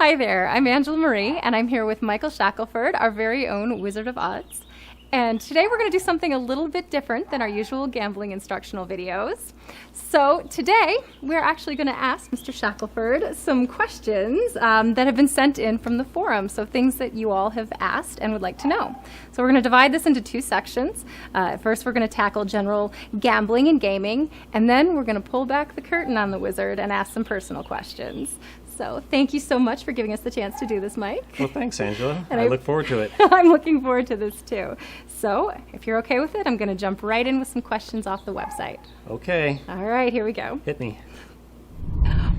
Hi there, I'm Angela Marie, and I'm here with Michael Shackleford, our very own Wizard of Odds. And today we're going to do something a little bit different than our usual gambling instructional videos. So today we're actually going to ask Mr. Shackleford some questions that have been sent in from the forum, so things that you all have asked and would like to know. So we're going to divide this into two sections. First we're going to tackle general gambling and gaming, and then we're going to pull back the curtain on the wizard and ask some personal questions. So thank you so much for giving us the chance to do this, Mike. Well, thanks, Angela. And I look forward to it. I'm looking forward to this too. So if you're okay with it, I'm going to jump right in with some questions off the website. Okay. All right, here we go. Hit me.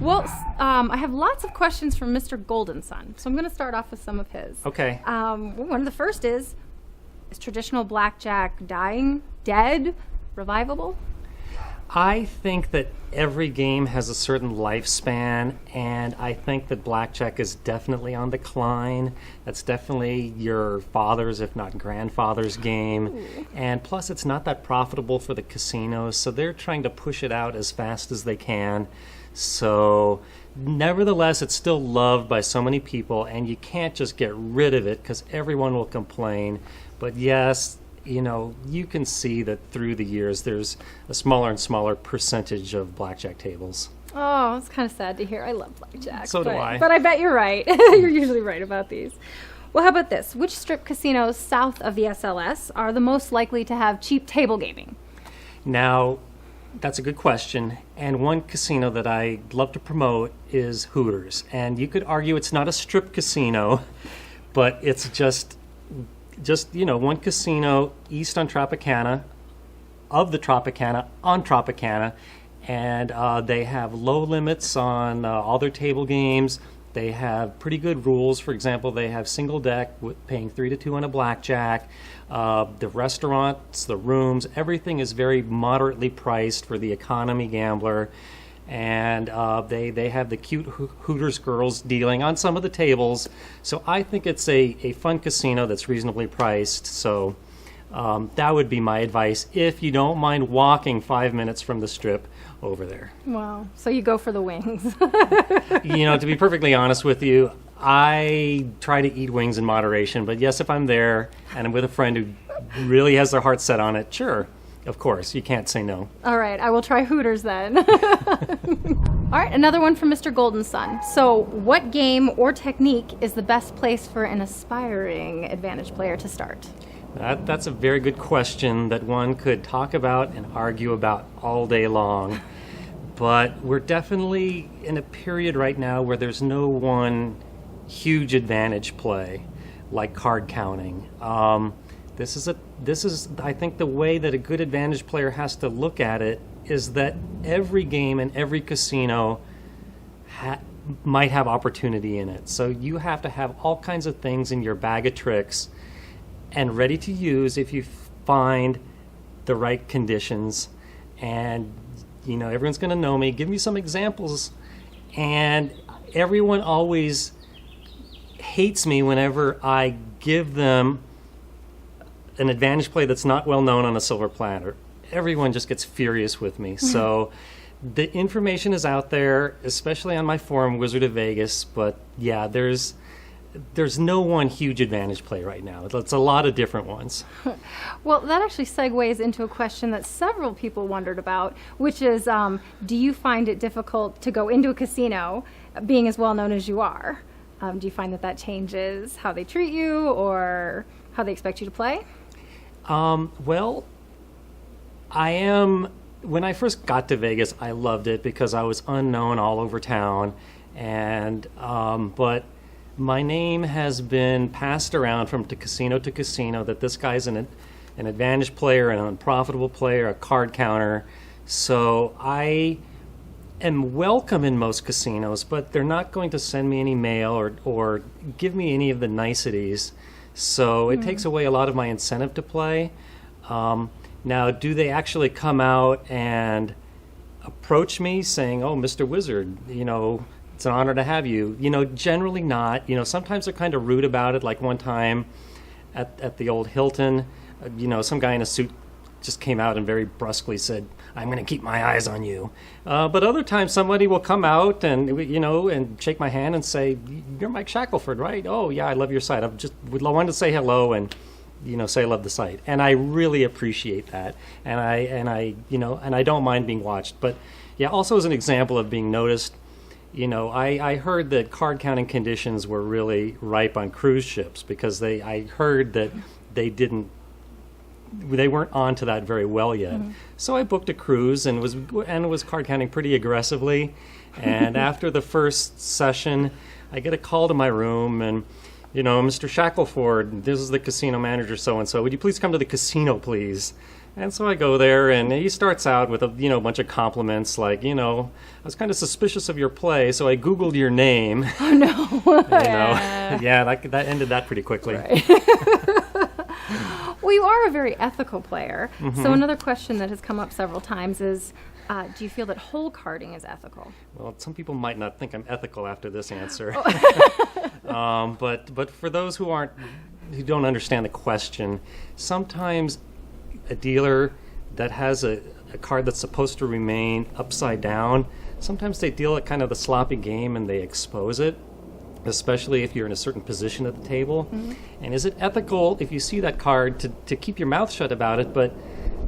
Well, I have lots of questions from Mr. Golden Sun, so I'm going to start off with some of his. Okay. One of the first is traditional blackjack dying, dead, revivable? I think that every game has a certain lifespan, and I think that blackjack is definitely on decline. That's definitely your father's, if not grandfather's game. Ooh. And plus, it's not that profitable for the casinos, so they're trying to push it out as fast as they can. So, nevertheless, it's still loved by so many people, and you can't just get rid of it because everyone will complain. But yes, you know, you can see that through the years there's a smaller and smaller percentage of blackjack tables. Oh, it's kind of sad to hear. I love blackjack. So do I. But I bet you're right. You're usually right about these. Well, how about this? Which strip casinos south of the SLS are the most likely to have cheap table gaming? Now, that's a good question. And one casino that I love to promote is Hooters. And you could argue it's not a strip casino, but it's just you know, one casino east on Tropicana, of the Tropicana, on Tropicana, and they have low limits on all their table games. They have pretty good rules. For example, they have single deck with paying 3 to 2 on a blackjack. The restaurants, the rooms, everything is very moderately priced for the economy gambler. And they have the cute Hooters girls dealing on some of the tables. So I think it's a fun casino that's reasonably priced. So that would be my advice if you don't mind walking 5 minutes from the strip over there. Wow. So you go for the wings. You know, to be perfectly honest with you, I try to eat wings in moderation. But yes, if I'm there and I'm with a friend who really has their heart set on it, sure. Of course, you can't say no. All right, I will try Hooters then. All right, another one from Mr. Golden Sun. So what game or technique is the best place for an aspiring advantage player to start? That's a very good question that one could talk about and argue about all day long. But we're definitely in a period right now where there's no one huge advantage play like card counting. This is, I think, the way that a good advantage player has to look at it is that every game and every casino might have opportunity in it. So you have to have all kinds of things in your bag of tricks and ready to use if you find the right conditions. And, you know, everyone's going to know me. Give me some examples. And everyone always hates me whenever I give them an advantage play that's not well known on a silver platter. Everyone just gets furious with me. So the information is out there, especially on my forum, Wizard of Vegas. But yeah, there's no one huge advantage play right now. It's a lot of different ones. Well, that actually segues into a question that several people wondered about, which is, do you find it difficult to go into a casino being as well known as you are? Do you find that changes how they treat you or how they expect you to play? Well, when I first got to Vegas, I loved it because I was unknown all over town. And, but my name has been passed around from casino to casino that this guy's an advantage player, an unprofitable player, a card counter. So I am welcome in most casinos, but they're not going to send me any mail or give me any of the niceties. So it takes away a lot of my incentive to play. Now, do they actually come out and approach me saying, "Oh, Mr. Wizard, you know, it's an honor to have you"? You know, generally not. You know, sometimes they're kind of rude about it. Like one time at the old Hilton, you know, some guy in a suit just came out and very brusquely said, "I'm going to keep my eyes on you." But other times somebody will come out and, and shake my hand and say, "You're Mike Shackleford, right? Oh, yeah, I love your site. I wanted to say hello and, say I love the site." And I really appreciate that. And I don't mind being watched. But yeah, also as an example of being noticed, I heard that card counting conditions were really ripe on cruise ships because I heard that they weren't onto that very well yet. Mm-hmm. So I booked a cruise and was card counting pretty aggressively. And after the first session, I get a call to my room and, "Mr. Shackleford, this is the casino manager so-and-so. Would you please come to the casino, please?" And so I go there, and he starts out with a bunch of compliments like, "I was kind of suspicious of your play, so I Googled your name." Oh, no. Yeah, that ended that pretty quickly. Right. Well, you are a very ethical player. Mm-hmm. So another question that has come up several times is, do you feel that hole carding is ethical? Well, some people might not think I'm ethical after this answer. But for those who don't understand the question, sometimes a dealer that has a card that's supposed to remain upside down, sometimes they deal at kind of the sloppy game and they expose it, especially if you're in a certain position at the table. Mm-hmm. And is it ethical if you see that card to keep your mouth shut about it, but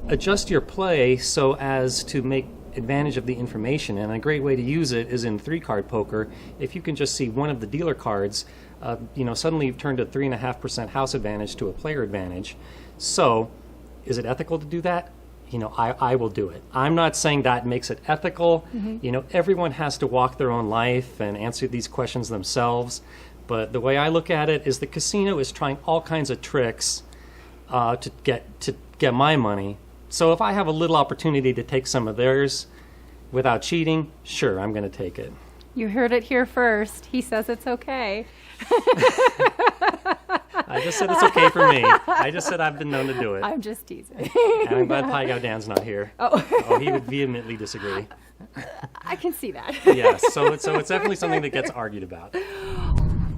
adjust your play so as to make advantage of the information? And a great way to use it is in 3-card poker. If you can just see one of the dealer cards, suddenly you've turned a 3.5% house advantage to a player advantage. So is it ethical to do that? I will do it. I'm not saying that makes it ethical. Mm-hmm. Everyone has to walk their own life and answer these questions themselves. But the way I look at it is the casino is trying all kinds of tricks to get my money. So if I have a little opportunity to take some of theirs without cheating, sure, I'm going to take it. You heard it here first. He says it's okay. I just said it's okay for me. I just said I've been known to do it. I'm just teasing. And I'm glad Pai Gao Dan's not here. Oh, he would vehemently disagree. I can see that. Yes, so it's definitely something that gets argued about.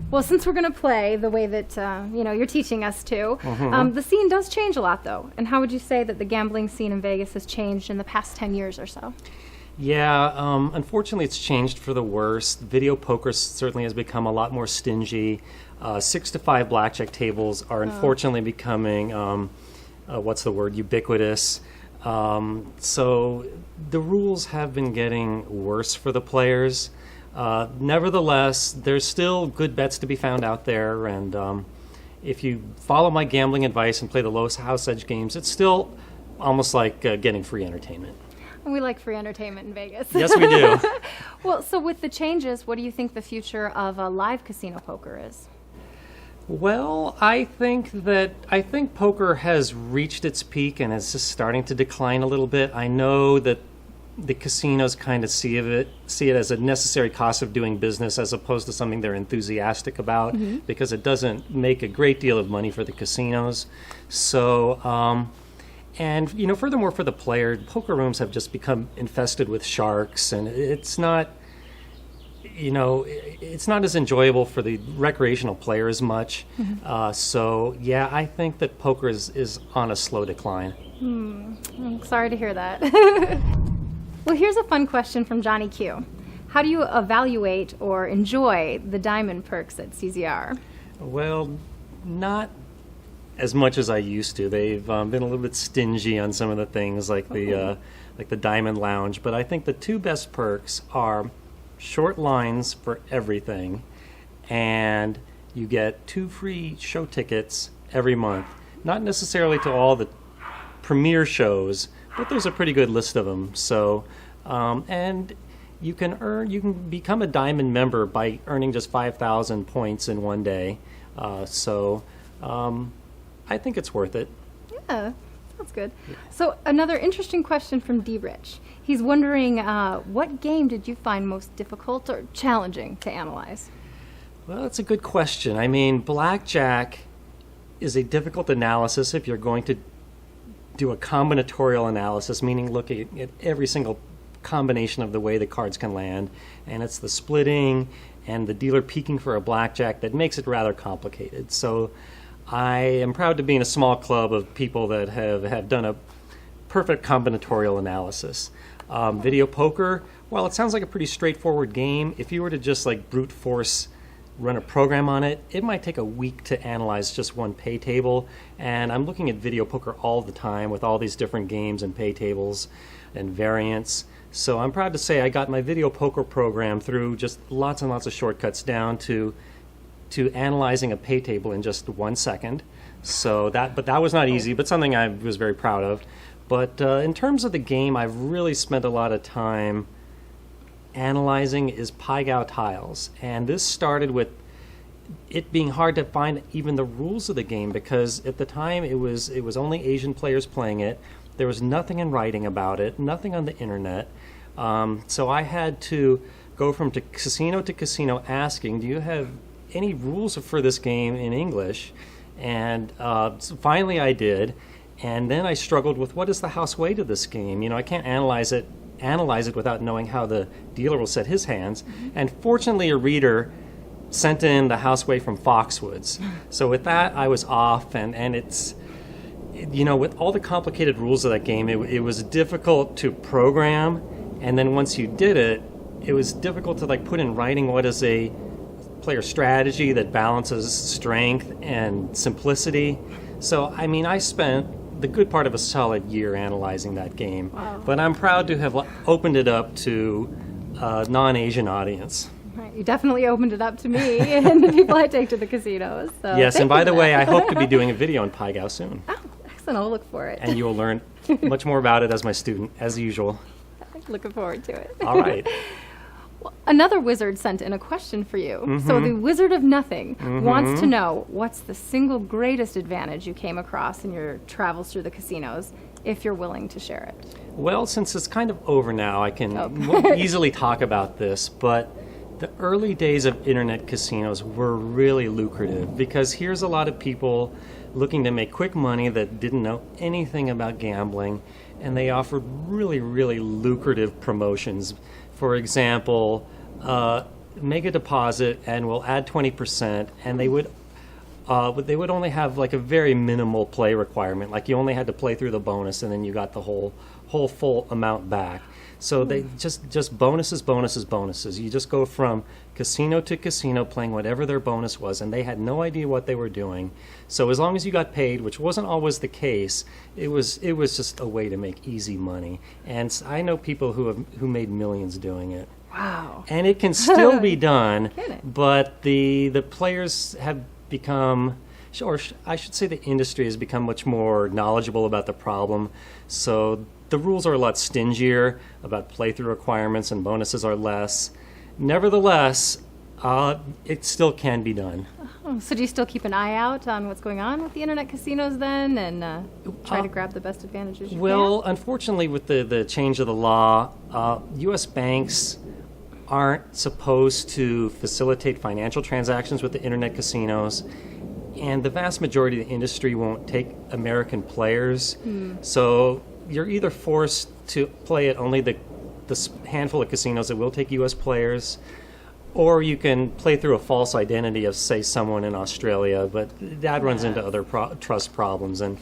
Well, since we're going to play the way that you're teaching us to, mm-hmm. The scene does change a lot, though. And how would you say that the gambling scene in Vegas has changed in the past 10 years or so? Yeah, unfortunately, it's changed for the worse. Video poker certainly has become a lot more stingy. 6 to 5 blackjack tables are unfortunately becoming, ubiquitous. So the rules have been getting worse for the players. Nevertheless, there's still good bets to be found out there, and if you follow my gambling advice and play the lowest house edge games, it's still almost like getting free entertainment. We like free entertainment in Vegas. Yes, we do. Well, so with the changes, what do you think the future of live casino poker is? Well, I think poker has reached its peak and is just starting to decline a little bit. I know that the casinos kind of see it as a necessary cost of doing business as opposed to something they're enthusiastic about, mm-hmm. because it doesn't make a great deal of money for the casinos. So, and furthermore, for the player, poker rooms have just become infested with sharks, and it's not as enjoyable for the recreational player as much. Mm-hmm. So yeah, I think that poker is on a slow decline. I'm sorry to hear that. Well, here's a fun question from Johnny Q. How do you evaluate or enjoy the Diamond Perks at CZR? Well, not as much as I used to. They've been a little bit stingy on some of the things like the Diamond Lounge. But I think the 2 best perks are short lines for everything, and you get 2 free show tickets every month. Not necessarily to all the premiere shows, but there's a pretty good list of them. So, and you can become a Diamond member by earning just 5,000 points in one day. I think it's worth it. Yeah, sounds good. Yeah. So another interesting question from D. Rich. He's wondering, what game did you find most difficult or challenging to analyze? Well, that's a good question. I mean, blackjack is a difficult analysis if you're going to do a combinatorial analysis, meaning looking at every single combination of the way the cards can land, and it's the splitting and the dealer peeking for a blackjack that makes it rather complicated. So I am proud to be in a small club of people that have done a perfect combinatorial analysis. Video poker, well, it sounds like a pretty straightforward game. If you were to just like brute force run a program on it, it might take a week to analyze just one pay table. And I'm looking at video poker all the time with all these different games and pay tables and variants. So I'm proud to say I got my video poker program through just lots and lots of shortcuts down to analyzing a pay table in just 1 second. But that was not easy, but something I was very proud of. But in terms of the game, I've really spent a lot of time analyzing is Pai Gow tiles. And this started with it being hard to find even the rules of the game, because at the time it was only Asian players playing it. There was nothing in writing about it, nothing on the internet. So I had to go from casino to casino asking, do you have any rules for this game in English? And so finally I did. And then I struggled with, what is the house weight of this game? You know, I can't analyze it without knowing how the dealer will set his hands. And fortunately, a reader sent in the house weight from Foxwoods. So with that, I was off. And it's, you know, with all the complicated rules of that game, it was difficult to program. And then once you did it, it was difficult to like put in writing what is a player strategy that balances strength and simplicity. So, I mean, I spent the good part of a solid year analyzing that game. Wow. But I'm proud to have opened it up to a non-Asian audience. Right, you definitely opened it up to me and the people I take to the casinos. So Yes, and by the that. way, I hope to be doing a video on Pai Gow soon. Oh, excellent. I'll look for it. And you will learn much more about it as my student, as usual. Looking forward to it. All right. Another wizard sent in a question for you. So the Wizard of Nothing wants to know, what's the single greatest advantage you came across in your travels through the casinos, if you're willing to share it? Well, since it's kind of over now, I can more easily talk about this, but the early days of internet casinos were really lucrative, because here's a lot of people looking to make quick money that didn't know anything about gambling, and they offered really, really lucrative promotions. For example, make a deposit and we'll add 20%, and they would only have like a very minimal play requirement. Like you only had to play through the bonus, and then you got the whole full amount back. So they just bonuses, bonuses, bonuses. You just go from casino to casino playing whatever their bonus was, and they had no idea what they were doing. So as long as you got paid, which wasn't always the case, it was just a way to make easy money. And I know people who made millions doing it. Wow. And it can still be done, Can it? but the players have become, or I should say the industry has become much more knowledgeable about the problem. So the rules are a lot stingier about playthrough requirements, and bonuses are less. Nevertheless, it still can be done. Oh, so do you still keep an eye out on what's going on with the internet casinos then, and try to grab the best advantages you Well, unfortunately, with the change of the law, U.S. banks aren't supposed to facilitate financial transactions with the internet casinos, and the vast majority of the industry won't take American players. So you're either forced to play at only the handful of casinos that will take U.S. players, or you can play through a false identity of, say, someone in Australia, but that runs into other trust problems and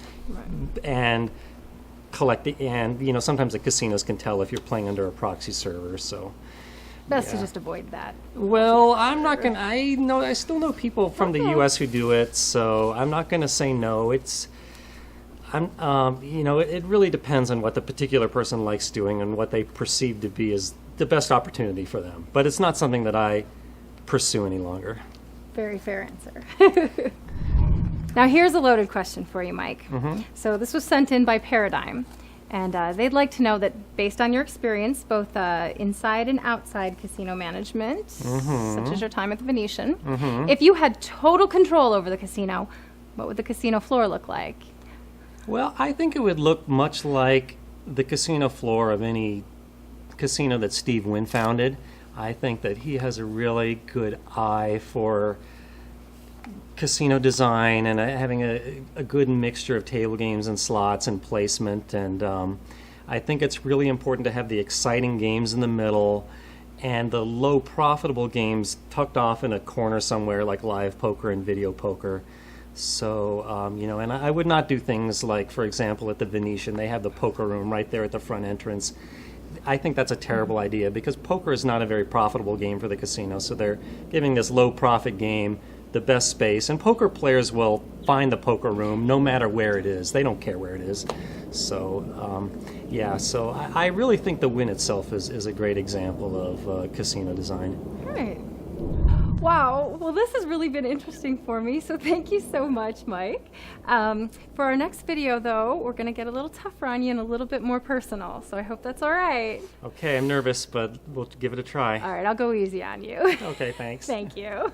sometimes the casinos can tell if you're playing under a proxy server. So Best to just avoid that. Well, I'm not gonna. I still know people from the U.S. who do it, so I'm not gonna say no. It really depends on what the particular person likes doing and what they perceive to be as the best opportunity for them. But it's not something that I pursue any longer. Very fair answer. Now here's a loaded question for you, Mike. So this was sent in by Paradigm, and they'd like to know that based on your experience, both inside and outside casino management, such as your time at the Venetian, if you had total control over the casino, what would the casino floor look like? Well, I think it would look much like the casino floor of any casino that Steve Wynn founded. I think that he has a really good eye for casino design and having a good mixture of table games and slots and placement. And I think it's really important to have the exciting games in the middle and the low profitable games tucked off in a corner somewhere, like live poker and video poker. So, and I would not do things like, for example, at the Venetian, they have the poker room right there at the front entrance. I think that's a terrible idea because poker is not a very profitable game for the casino. So they're giving this low profit game the best space. And poker players will find the poker room no matter where it is. They don't care where it is. So, so I really think the Wynn itself is a great example of casino design. Right. Wow, well this has really been interesting for me, so thank you so much, Mike. For our next video though, we're going to get a little tougher on you and a little bit more personal, so I hope that's all right. Okay, I'm nervous, but we'll give it a try. All right, I'll go easy on you. Okay, thanks. Thank you.